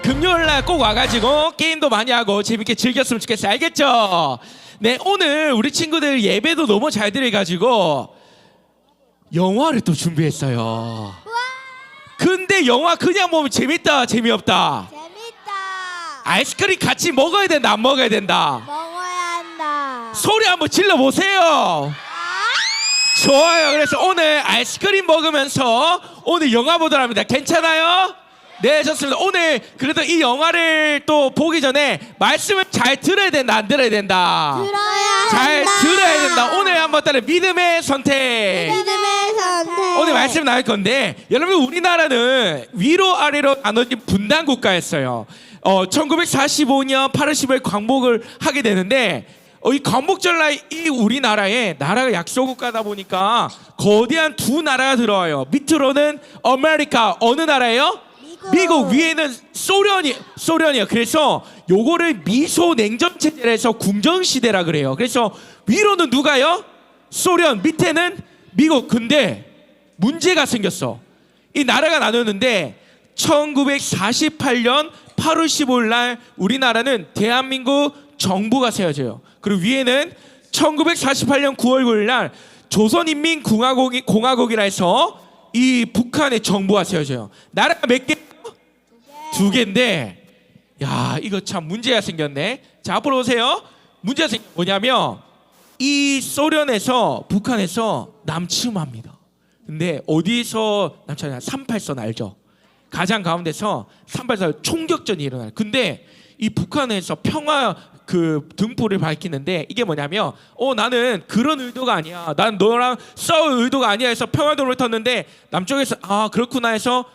금요일날 꼭 와가지고 게임도 많이 하고 재밌게 즐겼으면 좋겠어요. 알겠죠? 네, 오늘 우리 친구들 예배도 너무 잘 드려가지고 영화를 또 준비했어요. 근데 영화 그냥 보면 재밌다 재미없다? 재밌다. 아이스크림 같이 먹어야 된다 안 먹어야 된다? 먹어야 한다. 소리 한번 질러보세요. 좋아요. 그래서 오늘 아이스크림 먹으면서 오늘 영화 보도록 합니다. 괜찮아요? 네, 좋습니다. 오늘 그래도 이 영화를 또 보기 전에 말씀을 잘 들어야 된다 안 들어야 된다? 들어야 잘 한다. 들어야 된다. 오늘 한번 따라 믿음의 선택. 믿음의 선택. 오늘 말씀 나올 건데, 여러분 우리나라는 위로 아래로 나눠진 분단 국가였어요. 1945년 8월 15일 광복을 하게 되는데, 이 광복절 날 이 우리나라에 나라가 약소국가다 보니까 거대한 두 나라가 들어와요. 밑으로는 아메리카, 어느 나라예요? 미국. 위에는 소련이에요. 그래서 요거를 미소 냉전 체제를 해서 궁전 시대라 그래요. 그래서 위로는 누가요? 소련, 밑에는 미국. 근데 문제가 생겼어. 이 나라가 나눴는데 1948년 8월 15일 날 우리나라는 대한민국 정부가 세워져요. 그리고 위에는 1948년 9월 9일 날 조선인민공화국이라 해서 이 북한의 정부가 세워져요. 나라가 몇 개? 두 개인데, 야, 이거 참 문제가 생겼네. 자, 앞으로 오세요. 문제가 뭐냐면 이 소련에서 북한에서 남침합니다. 근데 어디서 남침하냐? 38선 알죠? 가장 가운데서 38선 총격전이 일어나요. 근데 이 북한에서 평화 그 등불을 밝히는데 이게 뭐냐면 나는 그런 의도가 아니야. 난 너랑 싸울 의도가 아니야 해서 평화등불을 켰는데 남쪽에서 그렇구나 해서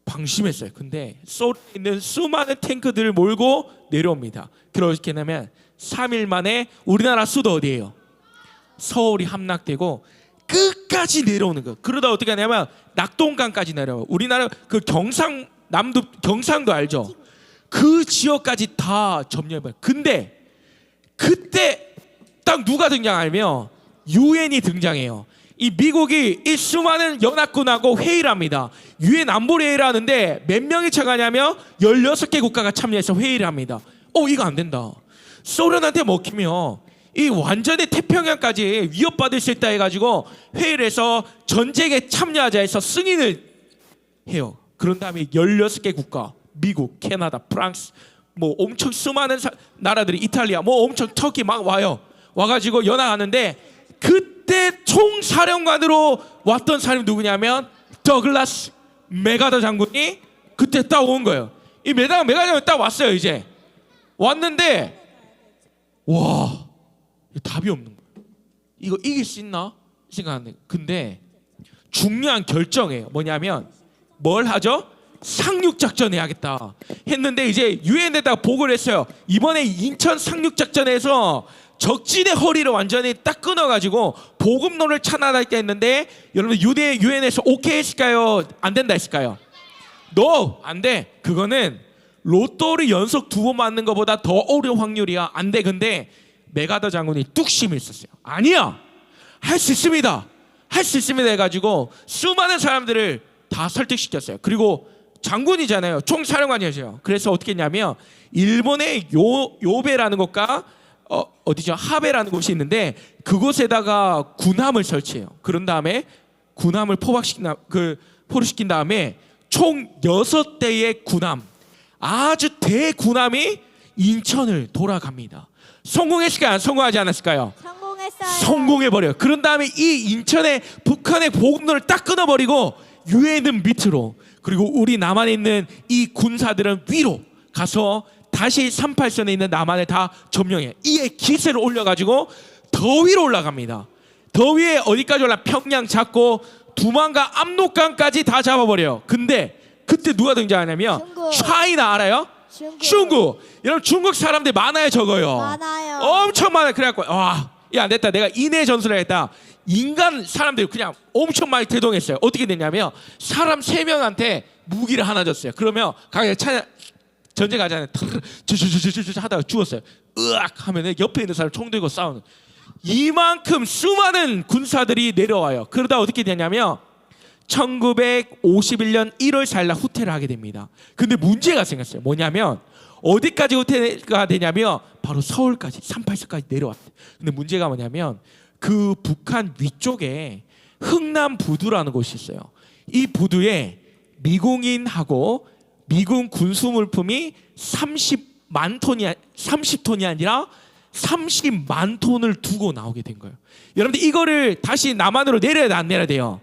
방심했어요. 근데 소련에 있는 수많은 탱크들을 몰고 내려옵니다. 그렇게 되면 3일 만에 우리나라 수도 어디예요? 서울이 함락되고 끝까지 내려오는 거예요. 그러다 어떻게 하냐면 낙동강까지 내려와요. 우리나라 그 경상도 알죠? 그 지역까지 다 점령해봐요. 근데 그때 딱 누가 등장하냐면 유엔이 등장해요. 이 미국이 이 수많은 연합군하고 회의를 합니다. 유엔 안보리회의를 하는데 몇 명이 참가하냐면 16개 국가가 참여해서 회의를 합니다. 이거 안 된다. 소련한테 먹히면 이 완전히 태평양까지 위협받을 수 있다 해가지고 회의를 해서 전쟁에 참여하자 해서 승인을 해요. 그런 다음에 16개 국가, 미국, 캐나다, 프랑스, 뭐 엄청 수많은 나라들이, 이탈리아, 뭐 엄청 터키 막 와요. 와가지고 연합하는데 그때 총사령관으로 왔던 사람이 누구냐면 더글라스 맥아더 장군이 그때 딱 온 거예요. 이 맥아더 장군이 딱 왔어요. 이제 왔는데 와, 답이 없는 거예요. 이거 이길 수 있나 생각하는데, 근데 중요한 결정이에요. 뭐냐면 뭘 하죠? 상륙작전 해야겠다 했는데 이제 유엔에다가 보고를 했어요. 이번에 인천 상륙작전에서 적진의 허리를 완전히 딱 끊어가지고 보급로를 차단하겠다 했는데, 여러분 유엔에서 오케이 했을까요? 안 된다 했을까요? No! 안 돼. 그거는 로또를 연속 2번 맞는 것보다 더 어려운 확률이야. 안 돼. 근데 맥아더 장군이 뚝심이 있었어요. 아니야, 할 수 있습니다, 할 수 있습니다 해가지고 수많은 사람들을 다 설득시켰어요. 그리고 장군이잖아요. 총사령관이었어요. 그래서 어떻게 했냐면 일본의 요베라는 곳과 어디죠? 하베라는 곳이 있는데 그곳에다가 군함을 설치해요. 그런 다음에 군함을 포로시킨 다음에 총 6대의 군함, 아주 대군함이 인천을 돌아갑니다. 성공했을까요? 안 성공하지 않았을까요? 성공했어요. 성공해버려요. 그런 다음에 이 인천에 북한의 보급로를 딱 끊어버리고 유엔은 밑으로, 그리고 우리 남한에 있는 이 군사들은 위로 가서 다시 38선에 있는 남한을 다 점령해. 이에 기세를 올려가지고 더 위로 올라갑니다. 더 위에 어디까지 올라? 평양 잡고 두만강, 압록강까지 다 잡아버려요. 근데 그때 누가 등장하냐면 중국. 차이나 알아요? 중국. 여러분 중국 사람들 많아요, 적어요? 많아요. 엄청 많아요. 그래갖고 야, 안 됐다. 내가 인해 전술을 했다. 인간 사람들이 그냥 엄청 많이 대동했어요. 어떻게 됐냐면 사람 3명한테 무기를 하나 줬어요. 그러면 각자 전쟁하잖아요. 하다가 죽었어요. 으악 하면은 옆에 있는 사람 총 들고 싸우는, 이만큼 수많은 군사들이 내려와요. 그러다 어떻게 되냐면 1951년 1월 4일 날 후퇴를 하게 됩니다. 근데 문제가 생겼어요. 뭐냐면 어디까지 후퇴가 되냐면 바로 서울까지 38선까지 내려왔대요. 근데 문제가 뭐냐면 그 북한 위쪽에 흥남부두라는 곳이 있어요. 이 부두에 미국인하고 미군 군수 물품이 30톤이 아니라 30만 톤을 두고 나오게 된 거예요. 여러분들 이거를 다시 남한으로 내려야 돼, 안 내려야 돼요?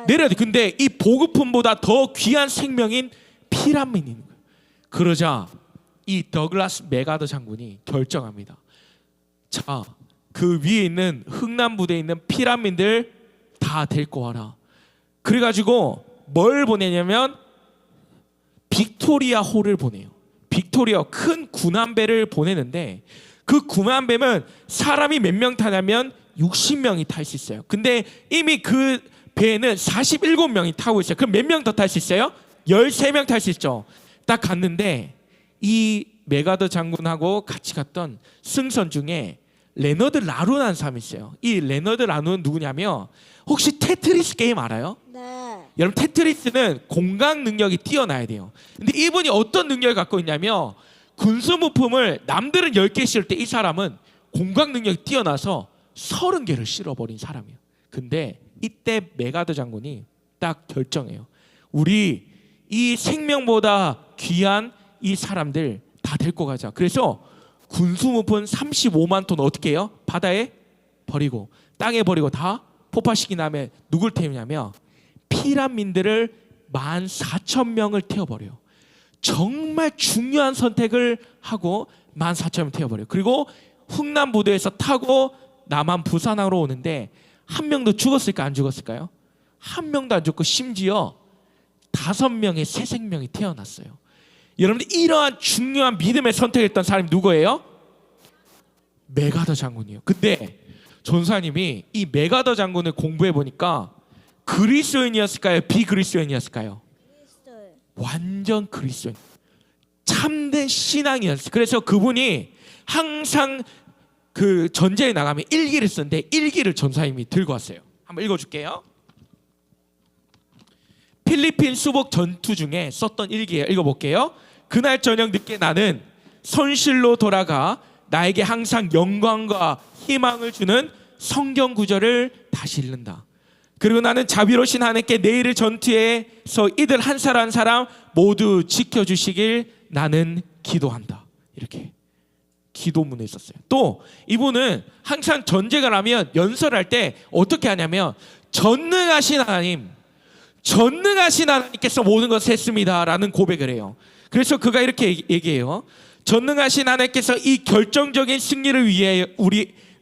내려야 돼. 근데 이 보급품보다 더 귀한 생명인 피라민이 있는 거예요. 그러자 이 더글라스 맥아더 장군이 결정합니다. 자, 그 위에 있는 흥남부대에 있는 피라민들 다 데리고 와라. 그래가지고 뭘 보내냐면 빅토리아 호를 보내요. 빅토리아 큰 군함배를 보내는데 그 군함배는 사람이 몇 명 타냐면 60명이 탈 수 있어요. 근데 이미 그 배에는 47명이 타고 있어요. 그럼 몇 명 더 탈 수 있어요? 13명 탈 수 있죠. 딱 갔는데 이 맥아더 장군하고 같이 갔던 승선 중에 레너드 라루라는 사람이 있어요. 이 레너드 라루는 누구냐면 혹시 테트리스 게임 알아요? 네. 여러분 테트리스는 공각 능력이 뛰어나야 돼요. 근데 이분이 어떤 능력을 갖고 있냐면 군수무품을 남들은 10개 씌울 때 이 사람은 공각 능력이 뛰어나서 30개를 실어버린 사람이에요. 근데 이때 맥아더 장군이 딱 결정해요. 우리 이 생명보다 귀한 이 사람들 다 데리고 가자. 그래서 군수무품 35만 톤 어떻게 해요? 바다에 버리고 땅에 버리고 다 폭파시킨 다음에 누굴 태우냐면 피라민들을 14,000명을 태워버려요. 정말 중요한 선택을 하고 14,000명 태워버려요. 그리고 흥남부두에서 타고 남한 부산항으로 오는데 한 명도 죽었을까 안 죽었을까요? 한 명도 안 죽고 심지어 5명의 새 생명이 태어났어요. 여러분들 이러한 중요한 믿음의 선택을 했던 사람이 누구예요? 맥아더 장군이에요. 근데 전사님이 이 맥아더 장군을 공부해 보니까 그리스도인이었을까요? 비그리스도인이었을까요? 완전 그리스도인. 참된 신앙이었어요. 그래서 그분이 항상 그 전쟁에 나가면 일기를 쓰는데 일기를 전사님이 들고 왔어요. 한번 읽어줄게요. 필리핀 수복 전투 중에 썼던 일기예요. 읽어볼게요. 그날 저녁 늦게 나는 손실로 돌아가 나에게 항상 영광과 희망을 주는 성경 구절을 다시 읽는다. 그리고 나는 자비로우신 하나님께 내일의 전투에서 이들 한 사람 한 사람 모두 지켜주시길 나는 기도한다. 이렇게 기도문을 썼어요. 또 이분은 항상 전쟁을 하면 연설할 때 어떻게 하냐면 전능하신 하나님께서 모든 것을 했습니다라는 고백을 해요. 그래서 그가 이렇게 얘기해요. 전능하신 하나님께서 이 결정적인 승리를 위해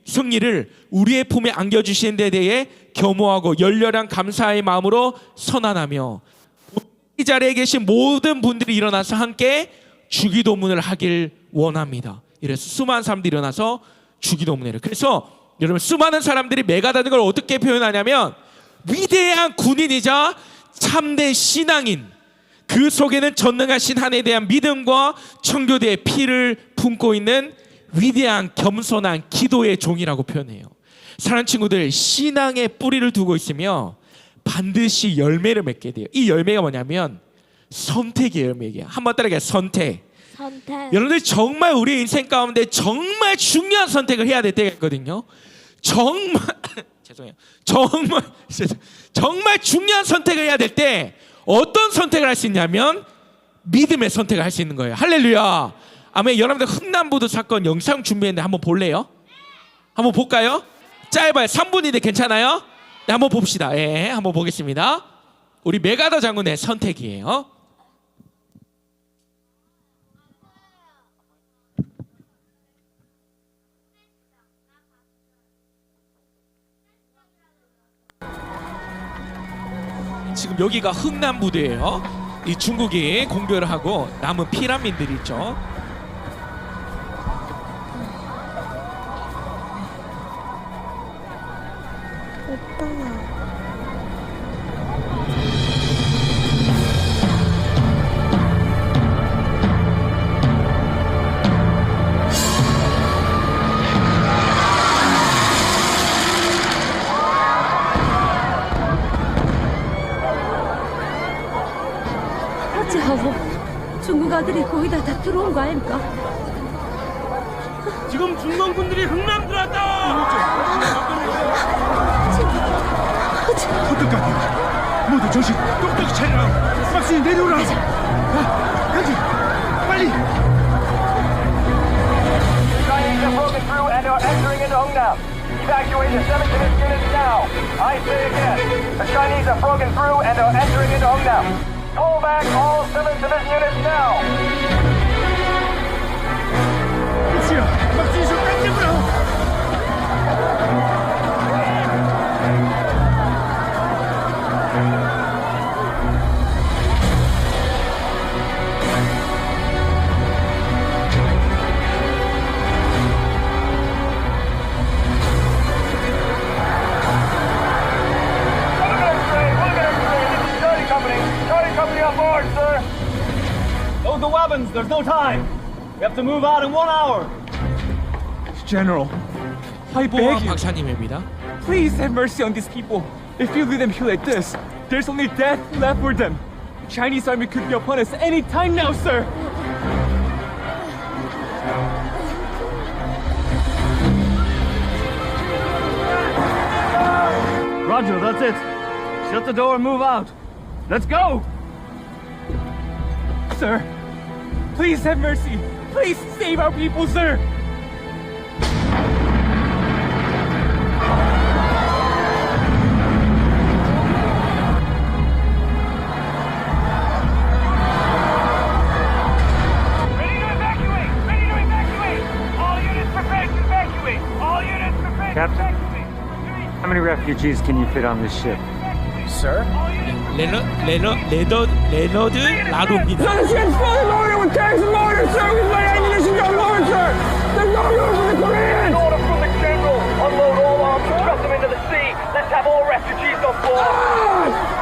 승리를 우리의 품에 안겨주신 데 대해 겸허하고 열렬한 감사의 마음으로 선언하며 이 자리에 계신 모든 분들이 일어나서 함께 주기도문을 하길 원합니다. 이래서 수많은 사람들이 일어나서 주기도문을 해요. 그래서 여러분 수많은 사람들이 맥아더는 걸 어떻게 표현하냐면 위대한 군인이자 참된 신앙인, 그 속에는 전능하신 하나님에 대한 믿음과 청교도의 피를 품고 있는 위대한 겸손한 기도의 종이라고 표현해요. 사랑하는 친구들, 신앙의 뿌리를 두고 있으며 반드시 열매를 맺게 돼요. 이 열매가 뭐냐면 선택의 열매예요. 한번 따라해요. 선택. 여러분들 정말 우리 인생 가운데 정말 중요한 선택을 해야 될 때가 있거든요. 정말 죄송해요. 정말 중요한 선택을 해야 될 때 어떤 선택을 할 수 있냐면 믿음의 선택을 할 수 있는 거예요. 할렐루야. 아멘. 여러분들 흥남부두 사건 영상 준비했는데 한번 볼래요? 한번 볼까요? 짧아요. 3분인데 괜찮아요? 네, 한번 봅시다. 예, 한번 보겠습니다. 우리 맥아더 장군의 선택이에요. 지금 여기가 흥남부두예요. 이 중국이 공격을 하고 남은 피라민들이 있죠. 오빠. 거의 다 들어온 거 아닙니까? 지금 중동군들이 흥남 들어왔다. 어떡하냐? 모두 정신 똑똑히 차려라. 박스니 내려오라. 가지, 빨리. Chinese have broken through and are entering into Hungnam. Evacuate the 7 division units now. I say again, the Chinese have broken through and are entering into Hungnam. Pull back all 7 division units now. 박스야, 박스니 좀 땡겨보라. Charlie Company on board, sir. Load the weapons, there's no time. We have to move out in 1 hour. General, I beg 보안 you, 박사님입니다. Please have mercy on these people. If you leave them here like this, there's only death left for them. The Chinese army could be upon us any time now, sir. Roger, that's it. Shut the door and move out. Let's go! Sir, please have mercy. Please save our people, sir. Ready to evacuate! Ready to evacuate! All units prepared to evacuate! All units prepared Captain. to evacuate! How many refugees can you fit on this ship? Sir? 레너드 라루입니다. The ship's fully loaded with tanks and mortars, sir! We've let ammunition go lower, sir! There's no room for the Koreans! Order from the general! Unload all arms and thrust them into the sea! Let's have all refugees on board!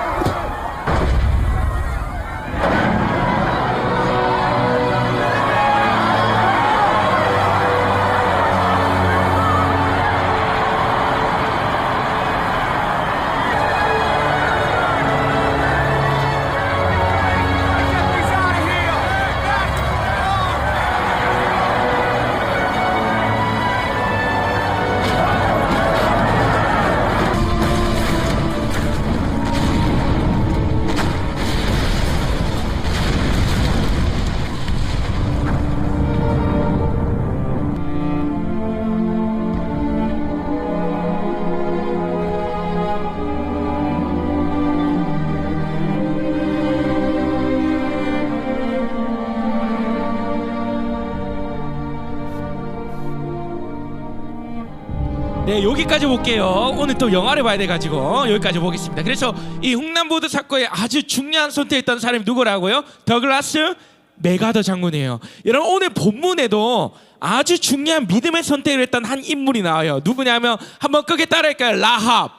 네, 여기까지 볼게요. 오늘 또 영화를 봐야 돼가지고 여기까지 보겠습니다. 그래서 이 훅남보드 사건에 아주 중요한 선택했던 사람이 누구라고요? 더글라스 메가더 장군이에요. 여러분, 오늘 본문에도 아주 중요한 믿음의 선택을 했던 한 인물이 나와요. 누구냐면 한번 끄게 따라할까요? 라합.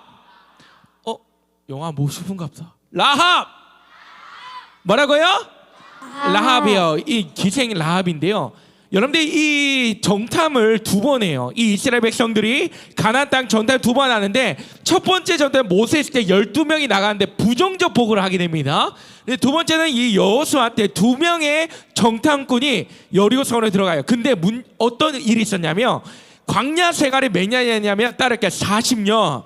영화 모시분갑다. 라합. 뭐라고요? 라합이요. 이 기생 라합인데요. 여러분들 이 정탐을 2번 해요. 이 이스라엘 백성들이 가나안 땅 전탈 2번 하는데, 첫 번째 전탈 모세 있을 때 12명이 나가는데 부정적 보고를 하게 됩니다. 근데 두 번째는 이 여호수아한테 2명의 정탐꾼이 여리고 성으로 들어가요. 근데 어떤 일이 있었냐면, 광야 생활이 몇 년이냐면 따를게 40년.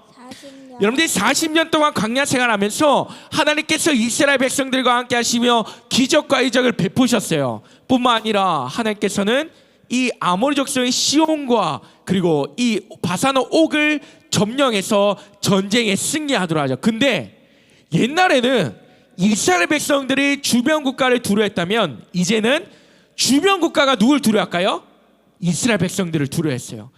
여러분들이 40년 동안 광야 생활하면서 하나님께서 이스라엘 백성들과 함께 하시며 기적과 이적을 베푸셨어요. 뿐만 아니라 하나님께서는 이 아모리 족속의 시온과 그리고 이 바사노 옥을 점령해서 전쟁에 승리하도록 하죠. 근데 옛날에는 이스라엘 백성들이 주변 국가를 두려워했다면, 이제는 주변 국가가 누굴 두려워할까요? 이스라엘 백성들을 두려워했어요.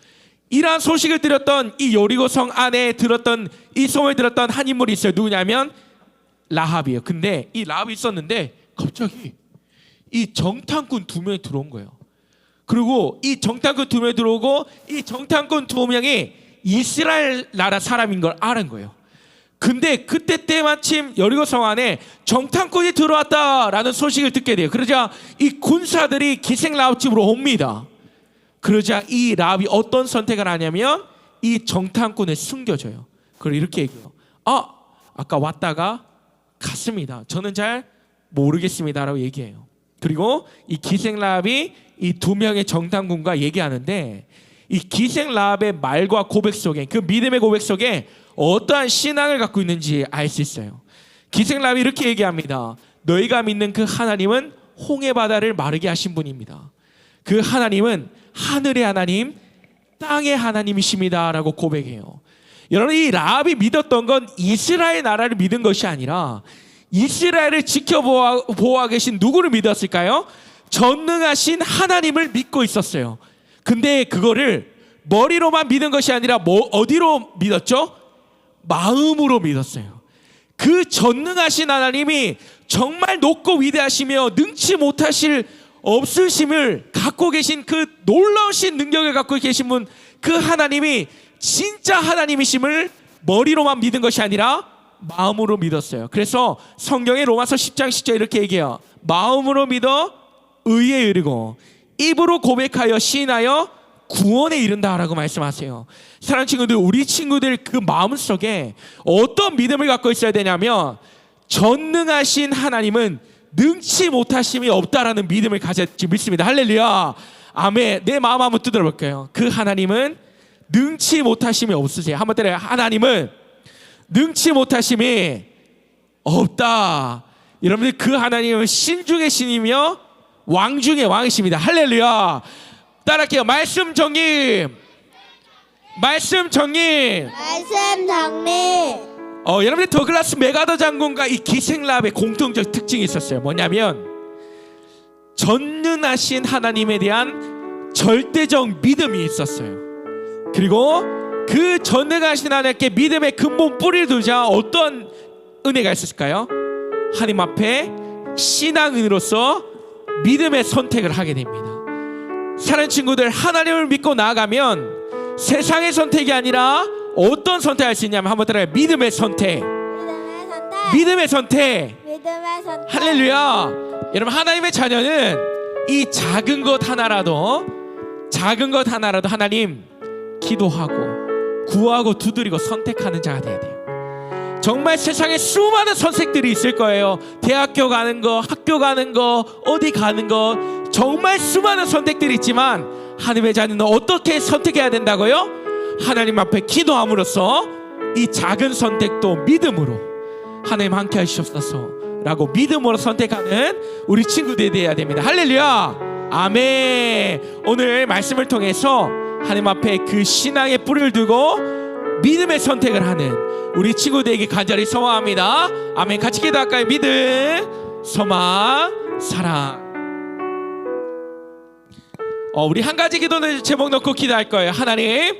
이러한 소식을 들었던 이 여리고성 안에 들었던 이 소문을 들었던 한 인물이 있어요. 누구냐면 라합이에요. 근데 이 라합이 있었는데 갑자기 이 정탐꾼 2명이 들어온 거예요. 그리고 이 정탐꾼 2명이 들어오고, 이 정탐꾼 2명이 이스라엘 나라 사람인 걸 아는 거예요. 근데 그때 때마침 여리고성 안에 정탐꾼이 들어왔다라는 소식을 듣게 돼요. 그러자 이 군사들이 기생 라합 집으로 옵니다. 그러자 이 라합이 어떤 선택을 하냐면 이 정탐꾼을 숨겨줘요. 그리고 이렇게 얘기해요. 아까 왔다가 갔습니다. 저는 잘 모르겠습니다라고 얘기해요. 그리고 이 기생 라합이 이 두 명의 정탐꾼과 얘기하는데 이 기생 라합의 말과 고백 속에 그 믿음의 고백 속에 어떠한 신앙을 갖고 있는지 알 수 있어요. 기생 라합이 이렇게 얘기합니다. 너희가 믿는 그 하나님은 홍해 바다를 마르게 하신 분입니다. 그 하나님은 하늘의 하나님, 땅의 하나님이십니다 라고 고백해요. 여러분, 이 라합이 믿었던 건 이스라엘 나라를 믿은 것이 아니라 이스라엘을 지켜보아 계신 누구를 믿었을까요? 전능하신 하나님을 믿고 있었어요. 근데 그거를 머리로만 믿은 것이 아니라 어디로 믿었죠? 마음으로 믿었어요. 그 전능하신 하나님이 정말 높고 위대하시며 능치 못하실 없으심을 갖고 계신 그 놀라우신 능력을 갖고 계신 분, 그 하나님이 진짜 하나님이심을 머리로만 믿은 것이 아니라 마음으로 믿었어요. 그래서 성경의 로마서 10장 10절 이렇게 얘기해요. 마음으로 믿어 의에 이르고 입으로 고백하여 시인하여 구원에 이른다라고 말씀하세요. 사랑하는 친구들, 우리 친구들 그 마음속에 어떤 믿음을 갖고 있어야 되냐면 전능하신 하나님은 능치 못하심이 없다라는 믿음을 가졌지 믿습니다. 할렐루야, 아멘. 내 마음 한번 두드려 볼게요. 그 하나님은 능치 못하심이 없으세요. 한번 때려요. 하나님은 능치 못하심이 없다. 여러분들, 그 하나님은 신 중의 신이며 왕 중의 왕이십니다. 할렐루야. 따라할게요. 말씀 정립. 말씀 정립. 말씀 정리. 여러분들, 더글라스 메가더 장군과 이 기생 라합의 공통적 특징이 있었어요. 뭐냐면 전능하신 하나님에 대한 절대적 믿음이 있었어요. 그리고 그 전능하신 하나님께 믿음의 근본 뿌리를 두자 어떤 은혜가 있었을까요? 하나님 앞에 신앙인으로서 믿음의 선택을 하게 됩니다. 사랑하는 친구들, 하나님을 믿고 나아가면 세상의 선택이 아니라 어떤 선택할 수 있냐면 한번 들어요. 믿음의 선택. 믿음의 선택. 믿음의 선택. 믿음의 선택. 할렐루야. 여러분, 하나님의 자녀는 이 작은 것 하나라도 하나님 기도하고 구하고 두드리고 선택하는 자가 돼야 돼요. 정말 세상에 수많은 선택들이 있을 거예요. 대학교 가는 거, 학교 가는 거, 어디 가는 거, 정말 수많은 선택들이 있지만 하나님의 자녀는 어떻게 선택해야 된다고요? 하나님 앞에 기도함으로써 이 작은 선택도 믿음으로 하나님 함께 하시옵소서 라고 믿음으로 선택하는 우리 친구들이 되어야 됩니다. 할렐루야, 아멘. 오늘 말씀을 통해서 하나님 앞에 그 신앙의 뿌리를 두고 믿음의 선택을 하는 우리 친구들에게 간절히 소망합니다. 아멘. 같이 기도할까요? 믿음, 소망, 사랑. 우리 한 가지 기도는 제목 놓고 기도할 거예요. 하나님,